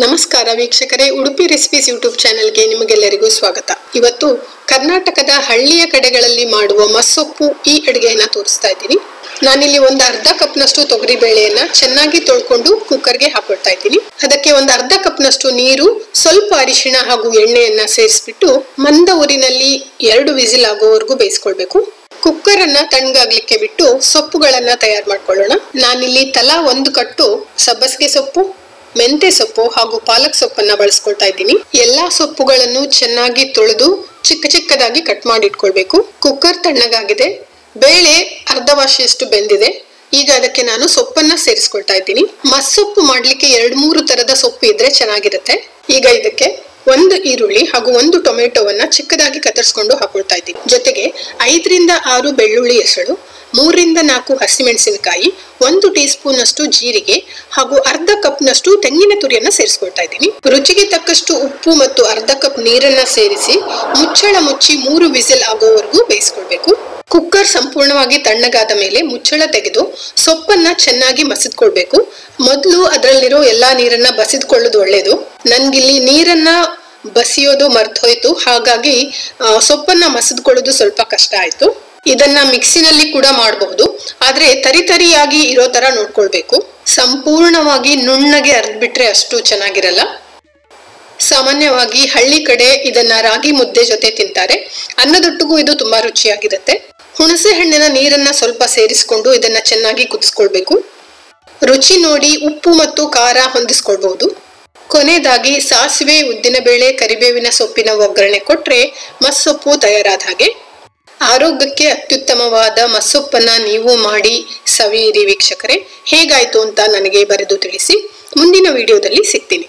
ನಮಸ್ಕಾರ ವೀಕ್ಷಕರೇ, Udupi recipes YouTube ಚಾನೆಲ್ಗೆ ನಿಮಗೆಲ್ಲರಿಗೂ ಸ್ವಾಗತ. ಇವತ್ತು ಕರ್ನಾಟಕದ ಹಳ್ಳಿಯ ಕಡೆಗಳಲ್ಲಿ ಮಾಡುವ ಮಸ್ಸೊಪ್ಪು ಈ ಅಡುಗೆಯನ್ನ ತೋರಿಸ್ತಾ ಇದ್ದೀನಿ. ನಾನಿಲ್ಲಿ ಒಂದು ಅರ್ಧ ಕಪ್ನಷ್ಟು ತೊಗರಿ ಬೇಳೆಯನ್ನ ಚೆನ್ನಾಗಿ ತೊಳ್ಕೊಂಡು ಕುಕ್ಕರ್ಗೆ ಹಾಕೊಳ್ತಾ ಇದ್ದೀನಿ. ಅದಕ್ಕೆ ಒಂದು ಅರ್ಧ ಕಪ್ನಷ್ಟು ನೀರು, ಸ್ವಲ್ಪ ಅರಿಶಿಣ ಹಾಗೂ ಎಣ್ಣೆಯನ್ನ ಸೇರಿಸ್ಬಿಟ್ಟು ಮಂದ ಊರಿನಲ್ಲಿ 2 ವಿಸಿಲ್ ಆಗೋವರೆಗೂ ಬೇಯಿಸ್ಕೊಳ್ಬೇಕು. ಕುಕ್ಕರ್ ಅನ್ನ ತಣ್ಣಗಾಗ್ಲಿಕ್ಕೆ ಬಿಟ್ಟು ಸೊಪ್ಪುಗಳನ್ನ ತಯಾರು ಮಾಡ್ಕೊಳ್ಳೋಣ. ನಾನಿಲ್ಲಿ ತಲಾ 1 ಕಟ್ಟು ಸಬ್ಬಸಿಗೆ ಸೊಪ್ಪು, ಮೆಂತೆ ಸೊಪ್ಪು ಹಾಗೂ ಪಾಲಕ್ ಸೊಪ್ಪನ್ನ ಬಳಸ್ಕೊಳ್ತಾ ಇದ್ದೀನಿ. ಎಲ್ಲಾ ಸೊಪ್ಪುಗಳನ್ನು ಚೆನ್ನಾಗಿ ತೊಳೆದು ಚಿಕ್ಕ ಚಿಕ್ಕದಾಗಿ ಕಟ್ ಮಾಡಿ ಇಟ್ಕೊಳ್ಬೇಕು. ಕುಕ್ಕರ್ ತಣ್ಣಗಾಗಿದೆ, ಬೇಳೆ ಅರ್ಧವಾಸಿಯಷ್ಟು ಬೆಂದಿದೆ. ಈಗ ಅದಕ್ಕೆ ನಾನು ಸೊಪ್ಪನ್ನ ಸೇರಿಸ್ಕೊಳ್ತಾ ಇದ್ದೀನಿ. ಮಸ್ಸೊಪ್ಪು ಮಾಡ್ಲಿಕ್ಕೆ 2-3 ತರದ ಸೊಪ್ಪು ಇದ್ರೆ ಚೆನ್ನಾಗಿರುತ್ತೆ. ಈಗ ಇದಕ್ಕೆ 1 ಈರುಳ್ಳಿ ಹಾಗೂ 1 ಟೊಮೆಟೊವನ್ನ ಚಿಕ್ಕದಾಗಿ ಕತ್ತರಿಸ್ಕೊಂಡು ಹಾಕೊಳ್ತಾ ಇದ್ದೀನಿ. ಜೊತೆಗೆ 5-6 ಬೆಳ್ಳುಳ್ಳಿ ಎಸಳು, 3-4 ಹಸಿಮೆಣಸಿನಕಾಯಿ, 1 ಟೀ ಸ್ಪೂನ್ ಅಷ್ಟು ಜೀರಿಗೆ ಹಾಗೂ ಅರ್ಧ ಕಪ್ನಷ್ಟು ತೆಂಗಿನ ತುರಿಯನ್ನ ಸೇರಿಸ್ಕೊಳ್ತಾ ಇದ್ದೀನಿ. ರುಚಿಗೆ ತಕ್ಕಷ್ಟು ಉಪ್ಪು ಮತ್ತು ಅರ್ಧ ಕಪ್ ನೀರನ್ನ ಸೇರಿಸಿ ಮುಚ್ಚಳ ಮುಚ್ಚಿ 3 ವಿಸಿಲ್ ಆಗೋವರೆಗೂ ಬೇಯಿಸ್ಕೊಳ್ಬೇಕು. ಕುಕ್ಕರ್ ಸಂಪೂರ್ಣವಾಗಿ ತಣ್ಣಗಾದ ಮೇಲೆ ಮುಚ್ಚಳ ತೆಗೆದು ಸೊಪ್ಪನ್ನ ಚೆನ್ನಾಗಿ ಮಸಿದ್ಕೊಳ್ಬೇಕು. ಮೊದಲು ಅದರಲ್ಲಿರೋ ಎಲ್ಲಾ ನೀರನ್ನ ಬಸಿದ್ಕೊಳ್ಳೋದು ಒಳ್ಳೇದು. ನನ್ಗಿಲ್ಲಿ ನೀರನ್ನ ಬಸಿಯೋದು ಮರ್ತು ಹೋಯ್ತು, ಹಾಗಾಗಿ ಸೊಪ್ಪನ್ನ ಮಸಿದ್ಕೊಳ್ಳೋದು ಸ್ವಲ್ಪ ಕಷ್ಟ ಆಯ್ತು. ಇದನ್ನ ಮಿಕ್ಸಿನಲ್ಲಿ ಕೂಡ ಮಾಡಬಹುದು, ಆದ್ರೆ ತರಿಯಾಗಿ ಇರೋ ತರ ನೋಡ್ಕೊಳ್ಬೇಕು. ಸಂಪೂರ್ಣವಾಗಿ ನುಣ್ಣಗೆ ಅರ್ದ್ಬಿಟ್ರೆ ಅಷ್ಟು ಚೆನ್ನಾಗಿರಲ್ಲ. ಸಾಮಾನ್ಯವಾಗಿ ಹಳ್ಳಿ ಕಡೆ ಇದನ್ನ ರಾಗಿ ಮುದ್ದೆ ಜೊತೆ ತಿಂತಾರೆ. ಅನ್ನದೊಟ್ಟಿಗೂ ಇದು ತುಂಬಾ ರುಚಿಯಾಗಿರುತ್ತೆ. ಹುಣಸೆ ಹಣ್ಣಿನ ನೀರನ್ನ ಸ್ವಲ್ಪ ಸೇರಿಸ್ಕೊಂಡು ಇದನ್ನ ಚೆನ್ನಾಗಿ ಕುದಿಸ್ಕೊಳ್ಬೇಕು. ರುಚಿ ನೋಡಿ ಉಪ್ಪು ಮತ್ತು ಖಾರ ಹೊಂದಿಸ್ಕೊಳ್ಬಹುದು. ಕೊನೆಯದಾಗಿ ಸಾಸಿವೆ, ಉದ್ದಿನಬೇಳೆ, ಕರಿಬೇವಿನ ಸೊಪ್ಪಿನ ಒಗ್ಗರಣೆ ಕೊಟ್ರೆ ಮಸ್ಸೊಪ್ಪು ತಯಾರಾದ ಹಾಗೆ. ಆರೋಗ್ಯಕ್ಕೆ ಅತ್ಯುತ್ತಮವಾದ ಮಸ್ಸೊಪ್ಪನ್ನ ನೀವು ಮಾಡಿ ಸವಿಯಿರಿ ವೀಕ್ಷಕರೇ. ಹೇಗಾಯ್ತು ಅಂತ ನನಗೆ ಬರೆದು ತಿಳಿಸಿ. ಮುಂದಿನ ವಿಡಿಯೋದಲ್ಲಿ ಸಿಗ್ತೀನಿ.